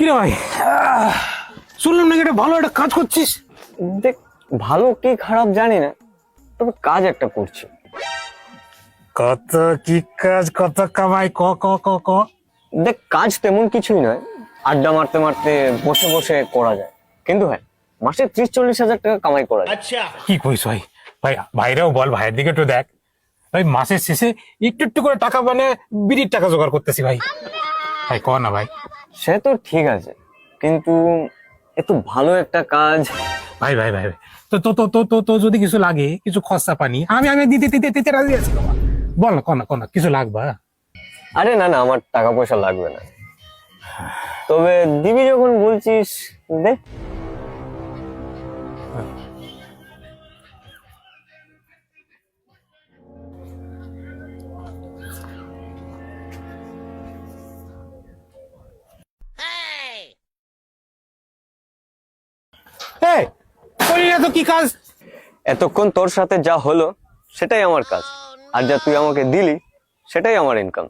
কিরে ভাই, শুনলাম নাকি এটা ভালো একটা কাজ করছিস। দেখ, ভালো কি খারাপ জানি না, তবে কাজ একটা করছি। কত কি কাজ, কত কামাই, ক ক ক ক দেখ, কাজ তেমন কিছুই নয়, আড্ডা মারতে মারতে বসে বসে করা যায়, কিন্তু হ্যাঁ, মাসে 30-40 হাজার টাকা কামাই করা যায়। কি কইস ভাই? ভাই ভাইরাও বল, ভাইয়ের দিকে একটু দেখ ভাই। মাসের শেষে একটু একটু করে টাকা মানে বিড়ির টাকা জোগাড় করতেছি ভাই। ভাই ক না ভাই। সে তো ঠিক আছে, কিন্তু একটু ভালো একটা কাজ। ভাই ভাই ভাই ভাই, তো তো তো তো তো তো যদি কিছু লাগে, কিছু খরচা পানি, আমি আমি দিতে দিতে দিতে রাজি আছি বাবা। বল না, কনা কনা কিছু লাগবে? আরে না না, আমার টাকা পয়সা লাগবে না, তবে দিবি যখন বলছিস দে। এই করি না তো কি কাজ? এতক্ষণ তোর সাথে যা হলো সেটাই আমার কাজ, আর যা তুই আমাকে দিলি সেটাই আমার ইনকাম।